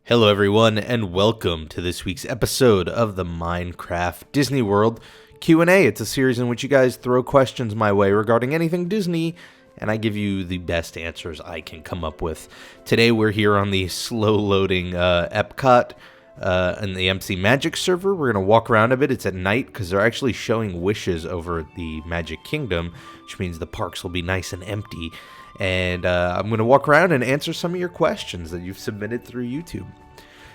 Hello everyone and welcome to this week's episode of the Minecraft Disney World Q&A. It's a series in which you guys throw questions my way regarding anything Disney and I give you the best answers I can come up with. Today we're here on the slow loading Epcot in the MC Magic server. We're going to walk around a bit. It's at night because they're actually showing wishes over the Magic Kingdom, which means the parks will be nice and empty. And I'm going to walk around and answer some of your questions that you've submitted through YouTube.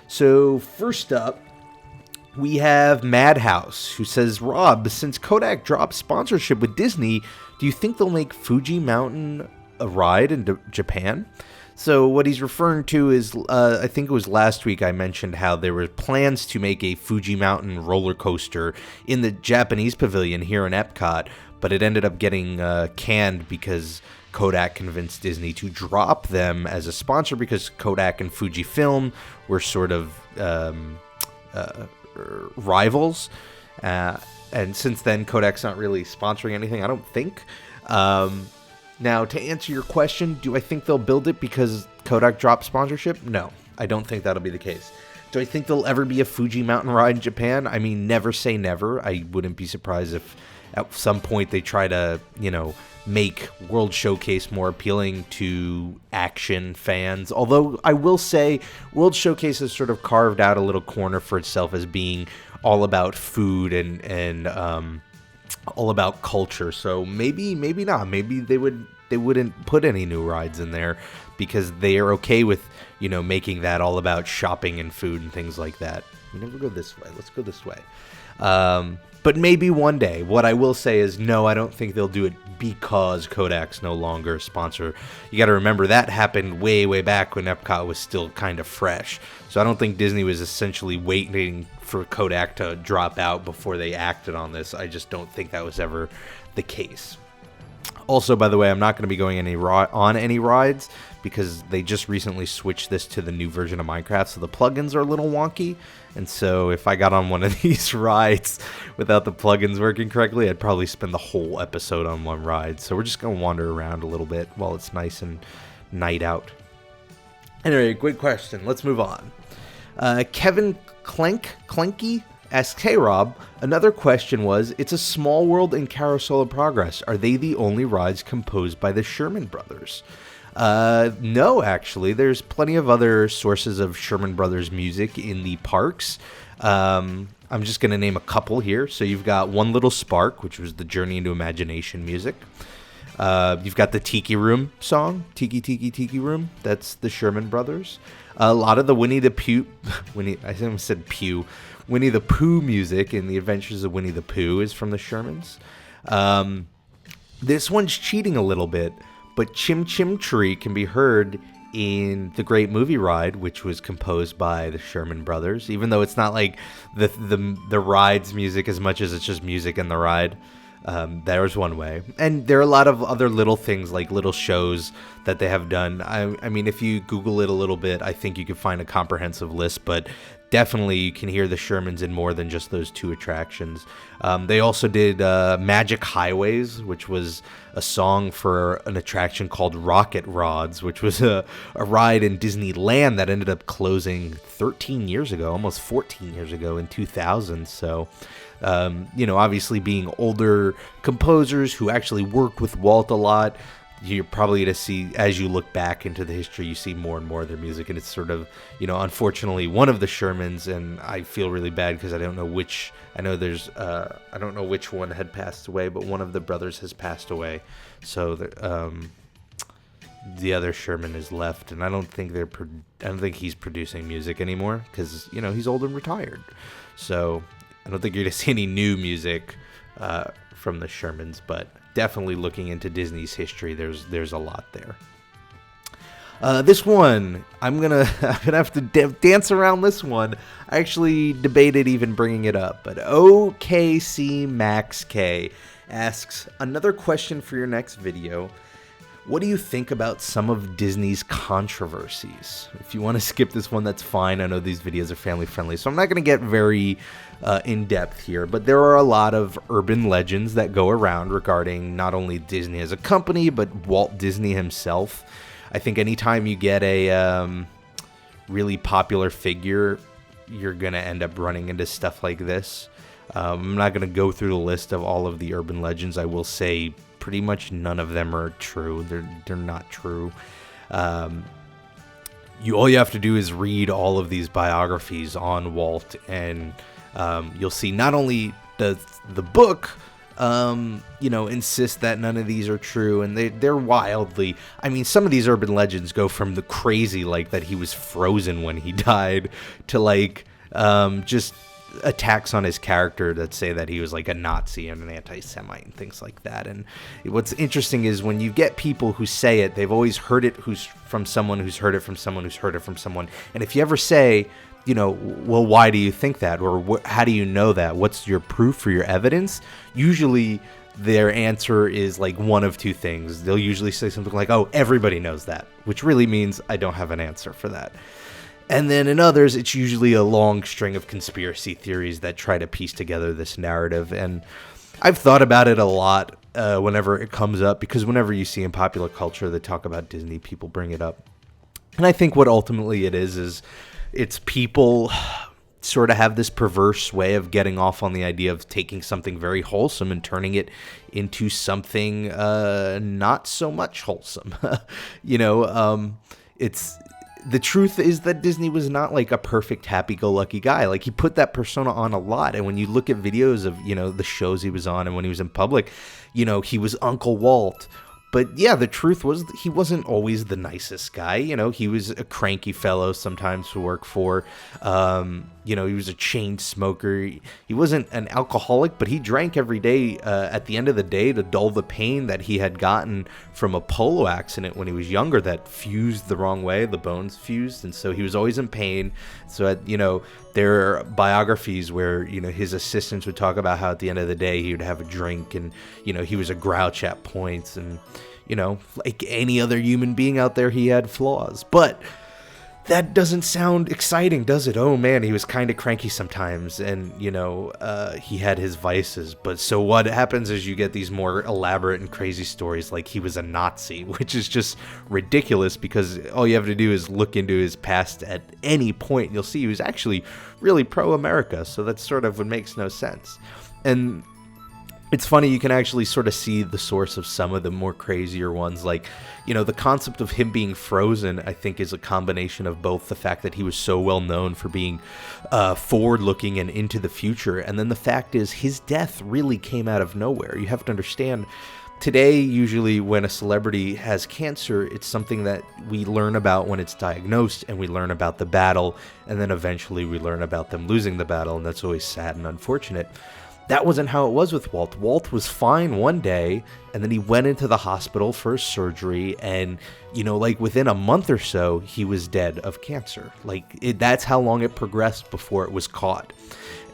So first up, we have Madhouse, who says, Rob, since Kodak dropped sponsorship with Disney, do you think they'll make Fuji Mountain a ride in Japan? So what he's referring to is, I think it was last week I mentioned how there were plans to make a Fuji Mountain roller coaster in the Japanese pavilion here in Epcot, but it ended up getting canned because Kodak convinced Disney to drop them as a sponsor because Kodak and Fujifilm were sort of rivals. And since then, Kodak's not really sponsoring anything, I don't think. Now, to answer your question, do I think they'll build it because Kodak dropped sponsorship? No, I don't think that'll be the case. Do I think there'll ever be a Fuji Mountain ride in Japan? I mean, never say never. I wouldn't be surprised if at some point they try to, make World Showcase more appealing to action fans. Although I will say World Showcase has sort of carved out a little corner for itself as being all about food and all about culture. So maybe not. Maybe they wouldn't put any new rides in there because they are okay with, making that all about shopping and food and things like that. We never go this way. Let's go this way. But maybe one day. What I will say is, no, I don't think they'll do it because Kodak's no longer a sponsor. You got to remember that happened way, way back when Epcot was still kind of fresh. So I don't think Disney was essentially waiting for Kodak to drop out before they acted on this. I just don't think that was ever the case. Also, by the way, I'm not going to be going on any rides because they just recently switched this to the new version of Minecraft, so the plugins are a little wonky. And so if I got on one of these rides without the plugins working correctly, I'd probably spend the whole episode on one ride. So we're just going to wander around a little bit while it's nice and night out. Anyway, good question. Let's move on. Kevin Clanky asks, hey Rob, another question was, it's a small world in Carousel of Progress. Are they the only rides composed by the Sherman Brothers? No, actually. There's plenty of other sources of Sherman Brothers music in the parks. I'm just going to name a couple here. So you've got One Little Spark, which was the Journey into Imagination music. You've got the Tiki Room song, Tiki Tiki Tiki Room. That's the Sherman Brothers. A lot of the Winnie the Pooh, Winnie the Pooh music in The Adventures of Winnie the Pooh is from the Shermans. This one's cheating a little bit, but Chim Chim Tree can be heard in the Great Movie Ride, which was composed by the Sherman Brothers, even though it's not like the ride's music as much as it's just music in the ride. There's one way. And there are a lot of other little things, like little shows that they have done. I mean, if you Google it a little bit, I think you can find a comprehensive list, but definitely you can hear the Shermans in more than just those two attractions. They also did Magic Highways, which was a song for an attraction called Rocket Rods, which was a ride in Disneyland that ended up closing 13 years ago, almost 14 years ago in 2000. So, obviously being older composers who actually worked with Walt a lot, you're probably going to see, as you look back into the history, you see more and more of their music, and it's sort of, unfortunately, one of the Shermans, and I feel really bad because I don't know which, I don't know which one had passed away, but one of the brothers has passed away, so the other Sherman is left, and I don't think he's producing music anymore, because, he's old and retired, so I don't think you're going to see any new music from the Shermans, but definitely looking into Disney's history, there's a lot there. This one, I'm gonna have to dance around this one. I actually debated even bringing it up, but OKC Max K asks, another question for your next video. What do you think about some of Disney's controversies? If you want to skip this one, that's fine. I know these videos are family friendly, so I'm not going to get very in-depth here, but there are a lot of urban legends that go around regarding not only Disney as a company, but Walt Disney himself. I think anytime you get a really popular figure, you're going to end up running into stuff like this. I'm not going to go through the list of all of the urban legends. I will say pretty much none of them are true. They're not true. All you have to do is read all of these biographies on Walt, and you'll see not only does the book insist that none of these are true, and they're wildly, I mean, some of these urban legends go from the crazy, like that he was frozen when he died, to like just attacks on his character that say that he was like a Nazi and an anti-Semite and things like that. And what's interesting is when you get people who say it, they've always heard it from someone who's heard it from someone who's heard it from someone. And if you ever say, well, why do you think that? Or how do you know that? What's your proof or your evidence? Usually their answer is like one of two things. They'll usually say something like, oh, everybody knows that, which really means I don't have an answer for that. And then in others, it's usually a long string of conspiracy theories that try to piece together this narrative. And I've thought about it a lot whenever it comes up, because whenever you see in popular culture they talk about Disney, people bring it up. And I think what ultimately it is it's people sort of have this perverse way of getting off on the idea of taking something very wholesome and turning it into something not so much wholesome. The truth is that Disney was not like a perfect happy-go-lucky guy. Like, he put that persona on a lot. And when you look at videos of, the shows he was on and when he was in public, he was Uncle Walt. But yeah, the truth was that he wasn't always the nicest guy. He was a cranky fellow sometimes to work for. He was a chain smoker. He wasn't an alcoholic, but he drank every day at the end of the day to dull the pain that he had gotten from a polo accident when he was younger that fused the wrong way. The bones fused, and so he was always in pain. So, there are biographies where, his assistants would talk about how at the end of the day he would have a drink, and, he was a grouch at points, and, like any other human being out there, he had flaws. But that doesn't sound exciting, does it? Oh man, he was kind of cranky sometimes, and he had his vices. But so what happens is you get these more elaborate and crazy stories like he was a Nazi, which is just ridiculous, because all you have to do is look into his past at any point and you'll see he was actually really pro-America. So that's sort of what makes no sense. And it's funny, you can actually sort of see the source of some of the more crazier ones. Like, the concept of him being frozen, I think, is a combination of both the fact that he was so well known for being forward-looking and into the future, and then the fact is his death really came out of nowhere. You have to understand, today, usually when a celebrity has cancer, it's something that we learn about when it's diagnosed, and we learn about the battle, and then eventually we learn about them losing the battle, and that's always sad and unfortunate. That wasn't how it was with Walt. Walt was fine one day, and then he went into the hospital for a surgery, and, like within a month or so, he was dead of cancer. That's how long it progressed before it was caught.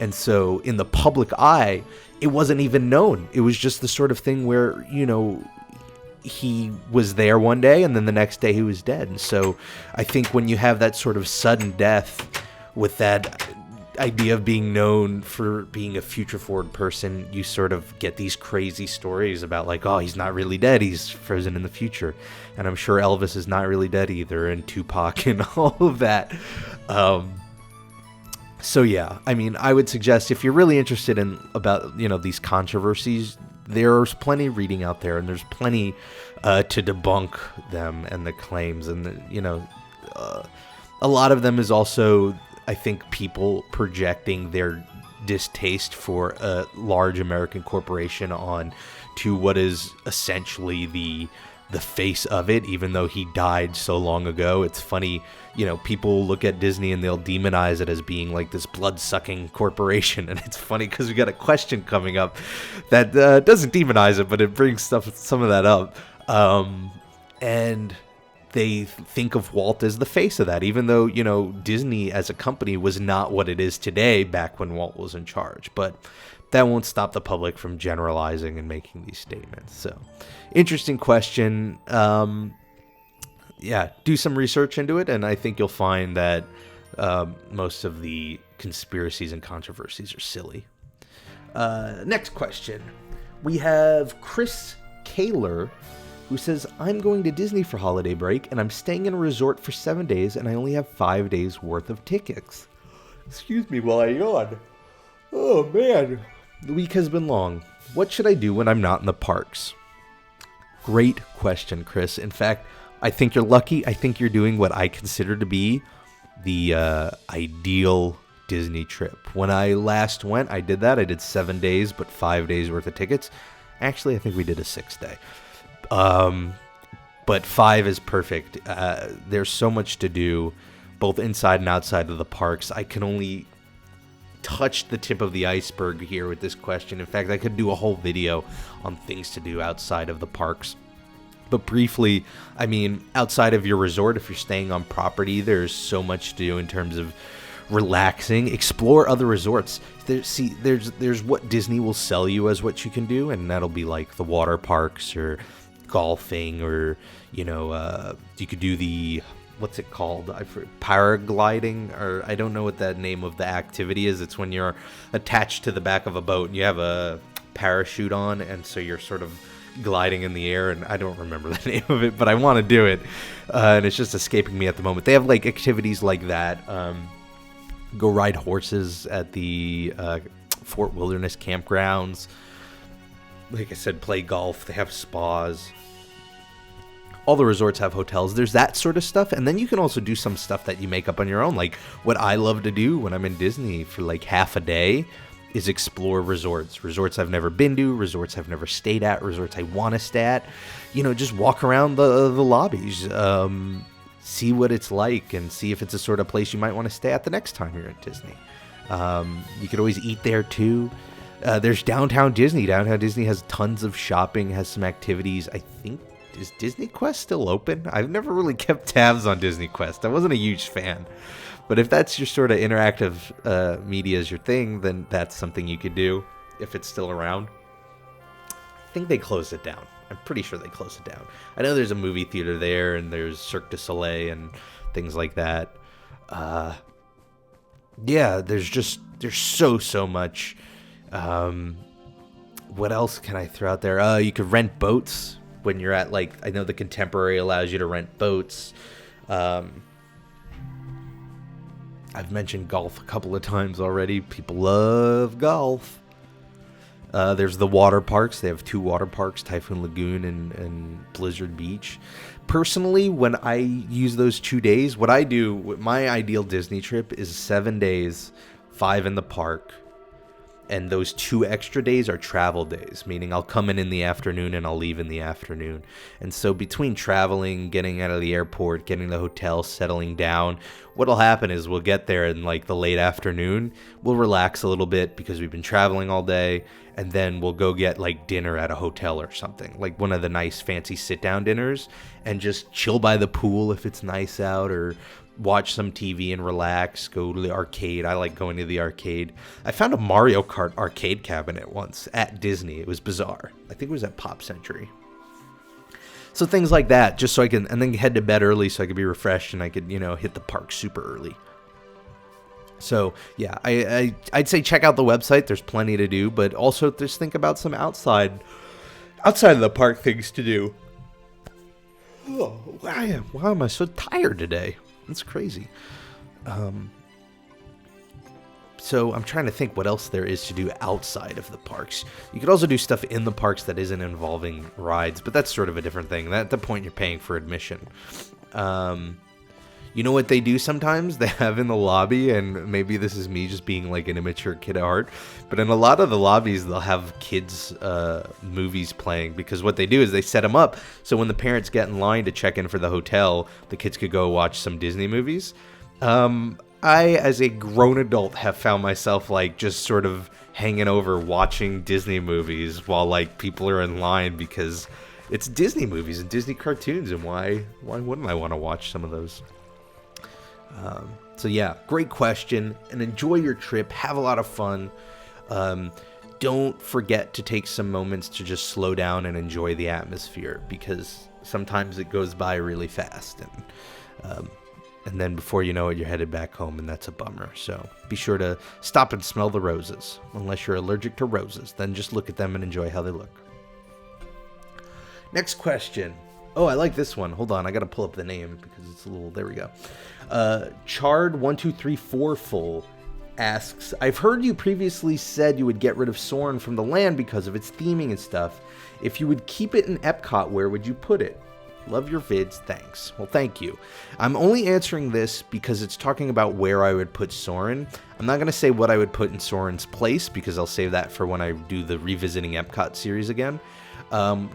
And so in the public eye, it wasn't even known. It was just the sort of thing where, he was there one day, and then the next day he was dead. And so I think when you have that sort of sudden death with that idea of being known for being a future forward person, you sort of get these crazy stories about like, oh, he's not really dead, he's frozen in the future. And I'm sure Elvis is not really dead either, and Tupac and all of that. So yeah, I mean, I would suggest if you're really interested in about these controversies, there's plenty of reading out there, and there's plenty to debunk them and the claims, and a lot of them is also, I think, people projecting their distaste for a large American corporation on to what is essentially the face of it, even though he died so long ago. It's funny, people look at Disney and they'll demonize it as being like this blood-sucking corporation, and it's funny because we got a question coming up that doesn't demonize it, but it brings some of that up, and they think of Walt as the face of that, even though, Disney as a company was not what it is today back when Walt was in charge. But that won't stop the public from generalizing and making these statements. So, interesting question. Do some research into it, and I think you'll find that most of the conspiracies and controversies are silly. Next question. We have Chris Kaler. who says, I'm going to Disney for holiday break, and I'm staying in a resort for 7 days, and I only have 5 days worth of tickets. Excuse me while I yawn. Oh, man. The week has been long. What should I do when I'm not in the parks? Great question, Chris. In fact, I think you're lucky. I think you're doing what I consider to be the ideal Disney trip. When I last went, I did that. I did 7 days, but 5 days worth of tickets. Actually, I think we did a 6-day. But 5 is perfect. There's so much to do, both inside and outside of the parks. I can only touch the tip of the iceberg here with this question. In fact, I could do a whole video on things to do outside of the parks. But briefly, I mean, outside of your resort, if you're staying on property, there's so much to do in terms of relaxing. Explore other resorts. There's what Disney will sell you as what you can do, and that'll be like the water parks or golfing, or you could do the, what's it called? Paragliding, or I don't know what that name of the activity is. It's when you're attached to the back of a boat and you have a parachute on, and so you're sort of gliding in the air, and I don't remember the name of it, but I want to do it, and it's just escaping me at the moment. They have like activities like that. Go ride horses at the Fort Wilderness campgrounds. Like I said, play golf. They have spas. All the resorts have hotels. There's that sort of stuff. And then you can also do some stuff that you make up on your own. Like what I love to do when I'm in Disney for like half a day is explore resorts. Resorts I've never been to. Resorts I've never stayed at. Resorts I want to stay at. Just walk around the lobbies. See what it's like and see if it's a sort of place you might want to stay at the next time you're at Disney. You could always eat there too. There's Downtown Disney. Downtown Disney has tons of shopping, has some activities. I think, is Disney Quest still open? I've never really kept tabs on Disney Quest. I wasn't a huge fan. But if that's your sort of interactive media is your thing, then that's something you could do if it's still around. I think they closed it down. I'm pretty sure they closed it down. I know there's a movie theater there, and there's Cirque du Soleil and things like that. Yeah, there's so much. What else can I throw out there? You could rent boats when you're at, like, I know the Contemporary allows you to rent boats. I've mentioned golf a couple of times already. People love golf. There's the water parks. They have 2 water parks, Typhoon Lagoon and Blizzard Beach. Personally, when I use those 2 days, what I do, my ideal Disney trip is 7 days, 5 in the park. And those 2 extra days are travel days, meaning I'll come in the afternoon and I'll leave in the afternoon. And so between traveling, getting out of the airport, getting the hotel, settling down, what'll happen is we'll get there in like the late afternoon. We'll relax a little bit because we've been traveling all day. And then we'll go get like dinner at a hotel or something, like one of the nice fancy sit-down dinners, and just chill by the pool if it's nice out, or watch some TV and relax, go to the arcade. I like going to the arcade. I found a Mario Kart arcade cabinet once at Disney. It was bizarre. I think it was at Pop Century. So things like that, just so I can, and then head to bed early so I could be refreshed and I could, hit the park super early. So yeah, I'd say check out the website. There's plenty to do, but also just think about some outside of the park things to do. Oh, why am I so tired today? That's crazy. So I'm trying to think what else there is to do outside of the parks. You could also do stuff in the parks that isn't involving rides, but that's sort of a different thing. At the point you're paying for admission. You know what they do sometimes? They have in the lobby, and maybe this is me just being like an immature kid at heart, but in a lot of the lobbies, they'll have kids' movies playing, because what they do is they set them up so when the parents get in line to check in for the hotel, the kids could go watch some Disney movies. I, as a grown adult, have found myself like just sort of hanging over watching Disney movies while like people are in line, because it's Disney movies and Disney cartoons, and why wouldn't I want to watch some of those? So yeah, great question, and enjoy your trip. Have a lot of fun. Don't forget to take some moments to just slow down and enjoy the atmosphere, because sometimes it goes by really fast, and then before you know it, you're headed back home, and that's a bummer. So be sure to stop and smell the roses. Unless you're allergic to roses, then just look at them and enjoy how they look. Next question. Oh, I like this one. Hold on, I gotta pull up the name because it's a little. There we go. Chard1234 full asks, I've heard you previously said you would get rid of Soarin' from the land because of its theming and stuff. If you would keep it in Epcot, where would you put it? Love your vids, thanks. Well, thank you. I'm only answering this because it's talking about where I would put Soarin'. I'm not going to say what I would put in Soarin's place because I'll save that for when I do the Revisiting Epcot series again.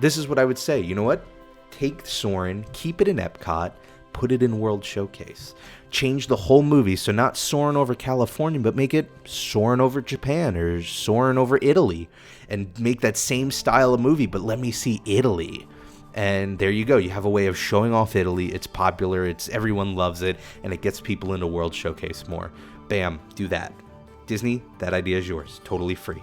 This is what I would say. You know what? Take Soarin', keep it in Epcot, put it in World Showcase. Change the whole movie, so not Soarin' over California, but make it Soarin' over Japan or Soarin' over Italy. And make that same style of movie, but let me see Italy. And there you go. You have a way of showing off Italy. It's popular. Everyone loves it. And it gets people into World Showcase more. Bam. Do that. Disney, that idea is yours. Totally free.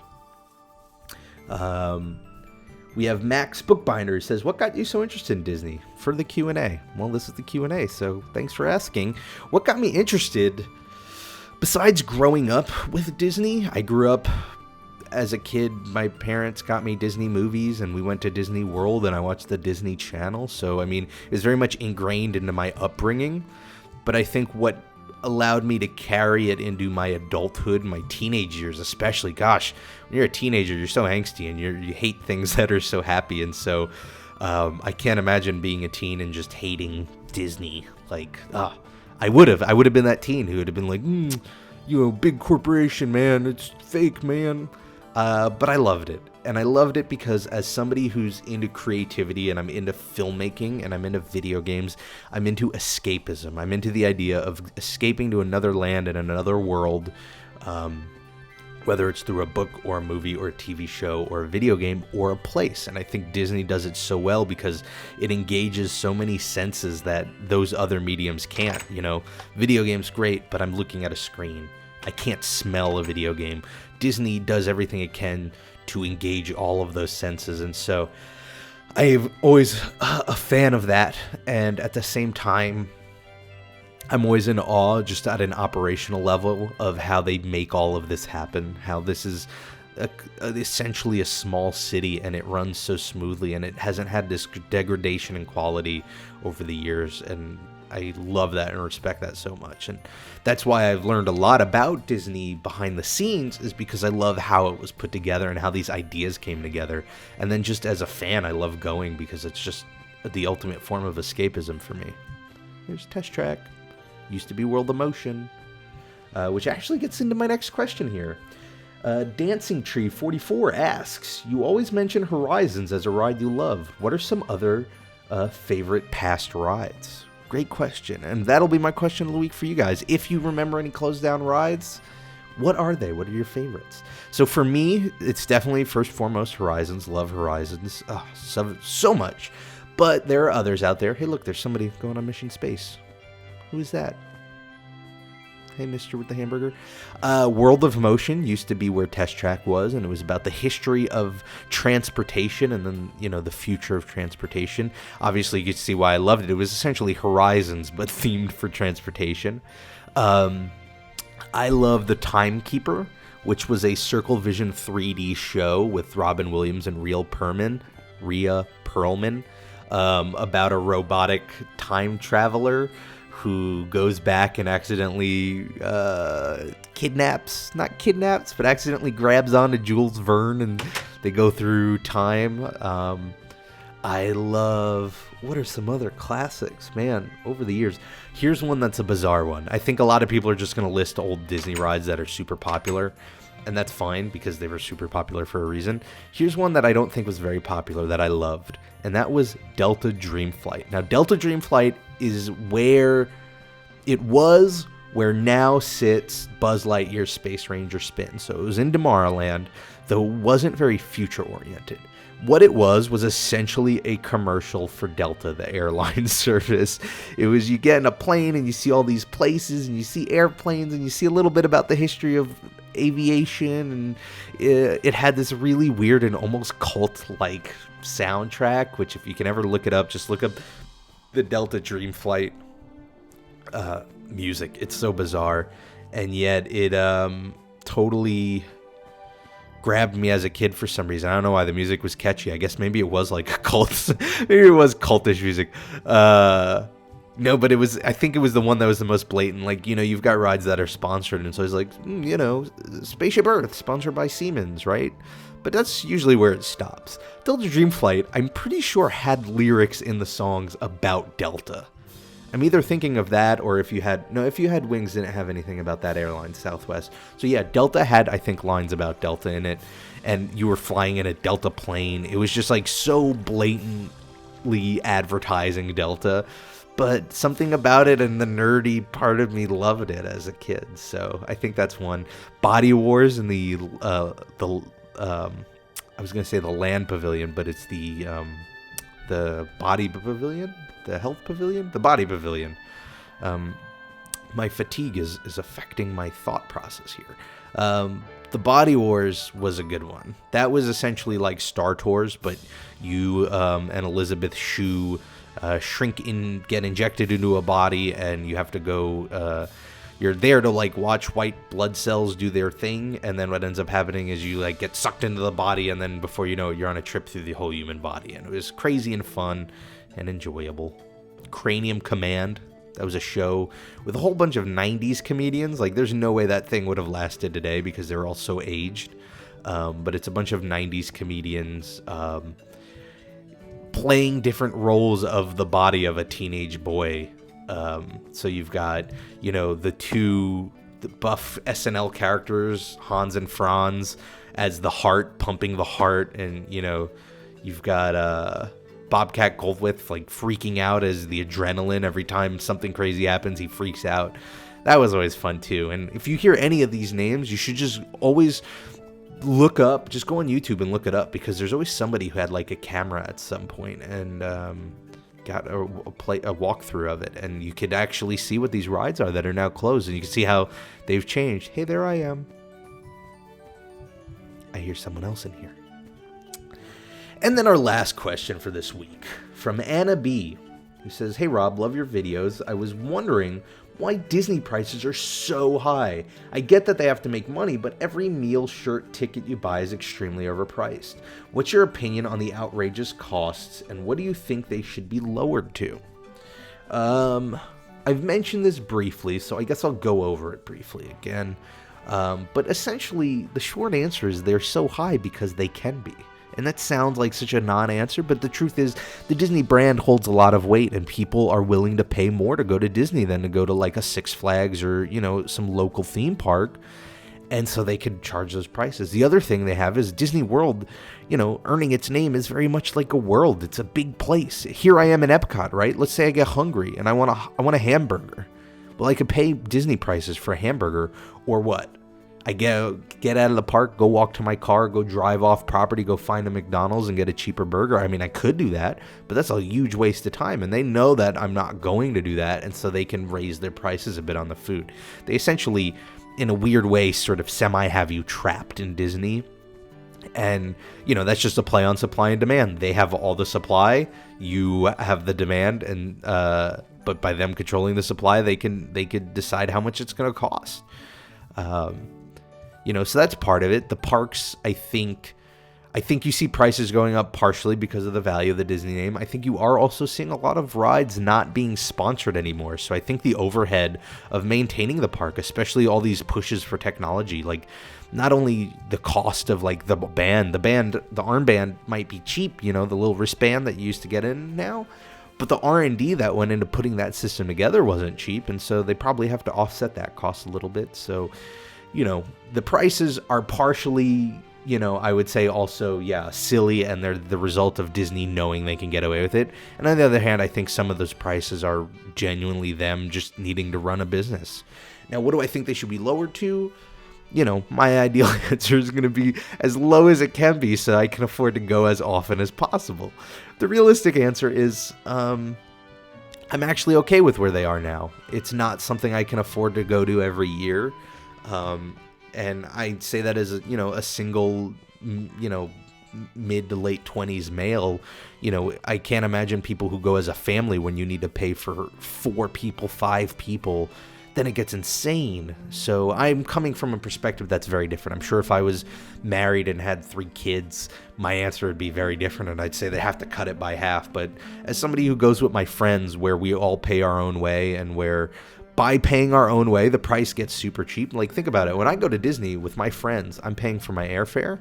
We have Max Bookbinder who says, what got you so interested in Disney? For the Q&A. Well, this is the Q&A, so thanks for asking. What got me interested, besides growing up with Disney, I grew up as a kid. My parents got me Disney movies, and we went to Disney World, and I watched the Disney Channel. So, I mean, it was very much ingrained into my upbringing. But I think what allowed me to carry it into my adulthood, my teenage years especially, gosh, when you're a teenager, you're so angsty, and you hate things that are so happy. And so I can't imagine being a teen and just hating Disney. Like, I would have been that teen who would have been like, big corporation, man, it's fake, man. But I loved it. And I loved it because as somebody who's into creativity, and I'm into filmmaking, and I'm into video games, I'm into escapism. I'm into the idea of escaping to another land and another world, whether it's through a book or a movie or a TV show or a video game or a place. And I think Disney does it so well because it engages so many senses that those other mediums can't. Video games, great, but I'm looking at a screen. I can't smell a video game. Disney does everything it can to engage all of those senses, and so I'm always a fan of that. And at the same time, I'm always in awe, just at an operational level, of how they make all of this happen, how this is essentially a small city, and it runs so smoothly, and it hasn't had this degradation in quality over the years, and I love that and respect that so much. And that's why I've learned a lot about Disney behind the scenes, is because I love how it was put together and how these ideas came together. And then just as a fan, I love going because it's just the ultimate form of escapism for me. Here's Test Track. Used to be World of Motion, which actually gets into my next question here. Dancing Tree 44 asks, you always mention Horizons as a ride you love. What are some other favorite past rides? Great question, and that'll be my question of the week for you guys. If you remember any closed down rides, what are they? What are your favorites? So for me, it's definitely first and foremost Horizons. Love Horizons so much. But there are others out there. Hey, look, there's somebody going on Mission Space. Who is that? Hey, mister with the hamburger. World of Motion used to be where Test Track was, and it was about the history of transportation and then, the future of transportation. Obviously, you can see why I loved it. It was essentially Horizons, but themed for transportation. I love The Timekeeper, which was a Circle Vision 3D show with Robin Williams and Rhea Perlman, about a robotic time traveler who goes back and accidentally accidentally grabs onto Jules Verne, and they go through time. I love, what are some other classics, man, over the years? Here's one that's a bizarre one. I think a lot of people are just going to list old Disney rides that are super popular, and that's fine because they were super popular for a reason. Here's one that I don't think was very popular that I loved, and that was Delta Dream Flight. Now, Delta Dream Flight is where now sits Buzz Lightyear's Space Ranger spin. So it was in Tomorrowland, though it wasn't very future-oriented. What it was essentially a commercial for Delta, the airline service. It was, you get in a plane and you see all these places and you see airplanes and you see a little bit about the history of aviation, and it had this really weird and almost cult-like soundtrack, which if you can ever look it up, just look up the Delta Dream Flight music. It's so bizarre, and yet it totally grabbed me as a kid for some reason. I don't know why. The music was catchy. I guess maybe it was like a cult. Maybe it was cultish music. No, but I think it was the one that was the most blatant. Like, you've got rides that are sponsored, and so it's like, Spaceship Earth, sponsored by Siemens, right? But that's usually where it stops. Delta Dream Flight, I'm pretty sure, had lyrics in the songs about Delta. I'm either thinking of that, or if you had Wings, didn't have anything about that airline, Southwest. So yeah, Delta had, I think, lines about Delta in it, and you were flying in a Delta plane. It was just like so blatantly advertising Delta. But something about it and the nerdy part of me loved it as a kid. So I think that's one. Body Wars in the I was gonna say the land pavilion, but it's the body pavilion, the health pavilion, the body pavilion. My fatigue is affecting my thought process here. The Body Wars was a good one. That was essentially like Star Tours, but you and Elizabeth Shue get injected into a body, and you have to go, you're there to like watch white blood cells do their thing, and then what ends up happening is you like get sucked into the body, and then before you know it, you're on a trip through the whole human body, and it was crazy and fun and enjoyable. Cranium Command, that was a show with a whole bunch of 90s comedians. Like, there's no way that thing would have lasted today because they're all so aged, but it's a bunch of 90s comedians playing different roles of the body of a teenage boy. So you've got, the buff SNL characters, Hans and Franz, as the heart, pumping the heart. And, you've got Bobcat Goldthwait, like, freaking out as the adrenaline. Every time something crazy happens, he freaks out. That was always fun, too. And if you hear any of these names, you should just always just go on YouTube and look it up, because there's always somebody who had like a camera at some point and got a walkthrough of it, and you could actually see what these rides are that are now closed, and you can see how they've changed. Hey, there I am. I hear someone else in here. And then our last question for this week from Anna B, who says, "Hey Rob, love your videos. I was wondering why Disney prices are so high. I get that they have to make money, but every meal, shirt, ticket you buy is extremely overpriced. What's your opinion on the outrageous costs, and what do you think they should be lowered to?" I've mentioned this briefly, so I guess I'll go over it briefly again. But essentially, the short answer is they're so high because they can be. And that sounds like such a non-answer, but the truth is the Disney brand holds a lot of weight, and people are willing to pay more to go to Disney than to go to like a Six Flags or, some local theme park. And so they could charge those prices. The other thing they have is Disney World, earning its name is very much like a world. It's a big place. Here I am in Epcot, right? Let's say I get hungry and I want a hamburger. Well, I could pay Disney prices for a hamburger, or what? I get out of the park, go walk to my car, go drive off property, go find a McDonald's and get a cheaper burger. I mean, I could do that, but that's a huge waste of time. And they know that I'm not going to do that, and so they can raise their prices a bit on the food. They essentially, in a weird way, sort of have you trapped in Disney. And, that's just a play on supply and demand. They have all the supply, you have the demand, and but by them controlling the supply, they could decide how much it's going to cost. So that's part of it. The parks, I think you see prices going up partially because of the value of the Disney name. I think you are also seeing a lot of rides not being sponsored anymore. So I think the overhead of maintaining the park, especially all these pushes for technology, like not only the cost of like the armband might be cheap, the little wristband that you used to get in now, but the R&D that went into putting that system together wasn't cheap. And so they probably have to offset that cost a little bit. So the prices are partially, I would say also, silly, and they're the result of Disney knowing they can get away with it. And on the other hand, I think some of those prices are genuinely them just needing to run a business. Now, what do I think they should be lowered to? My ideal answer is going to be as low as it can be so I can afford to go as often as possible. The realistic answer is, I'm actually okay with where they are now. It's not something I can afford to go to every year. And I say that as a single, mid to late 20s male. I can't imagine people who go as a family when you need to pay for 4 people, 5 people. then it gets insane. So I'm coming from a perspective that's very different. I'm sure if I was married and had 3 kids, my answer would be very different, and I'd say they have to cut it by half. But as somebody who goes with my friends where we all pay our own way, and where by paying our own way, the price gets super cheap. Like, think about it. When I go to Disney with my friends, I'm paying for my airfare,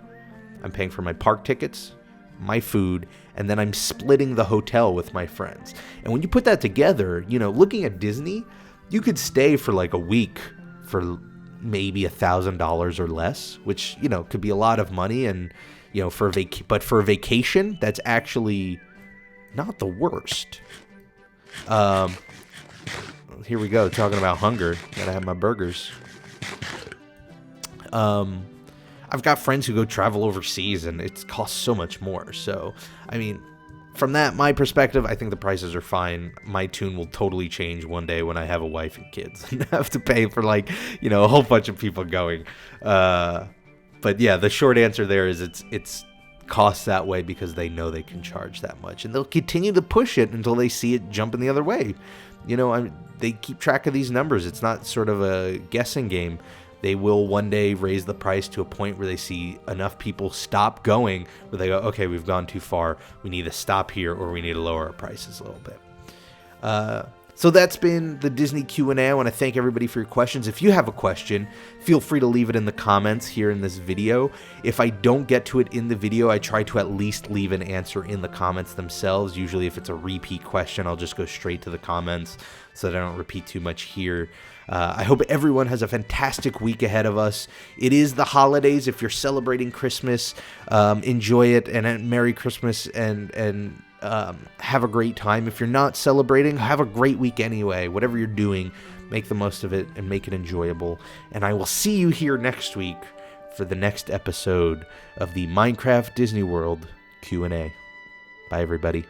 I'm paying for my park tickets, my food, and then I'm splitting the hotel with my friends. And when you put that together, looking at Disney, you could stay for like a week for maybe $1,000 or less, which, could be a lot of money. And, for a vacation, that's actually not the worst. Here we go, talking about hunger. Gotta have my burgers. I've got friends who go travel overseas, and it costs so much more. So, from my perspective, I think the prices are fine. My tune will totally change one day when I have a wife and kids and have to pay for a whole bunch of people going. But yeah, the short answer there is it's costs that way because they know they can charge that much, and they'll continue to push it until they see it jumping the other way. They keep track of these numbers. It's not sort of a guessing game. They will one day raise the price to a point where they see enough people stop going, where they go, okay, we've gone too far. We need to stop here, or we need to lower our prices a little bit. So that's been the Disney Q&A. I want to thank everybody for your questions. If you have a question, feel free to leave it in the comments here in this video. If I don't get to it in the video, I try to at least leave an answer in the comments themselves. Usually if it's a repeat question, I'll just go straight to the comments so that I don't repeat too much here. I hope everyone has a fantastic week ahead of us. It is the holidays. If you're celebrating Christmas, enjoy it, and Merry Christmas, and have a great time. If you're not celebrating, have a great week anyway. Whatever you're doing, make the most of it and make it enjoyable. And I will see you here next week for the next episode of the Minecraft Disney World Q&A. Bye, everybody.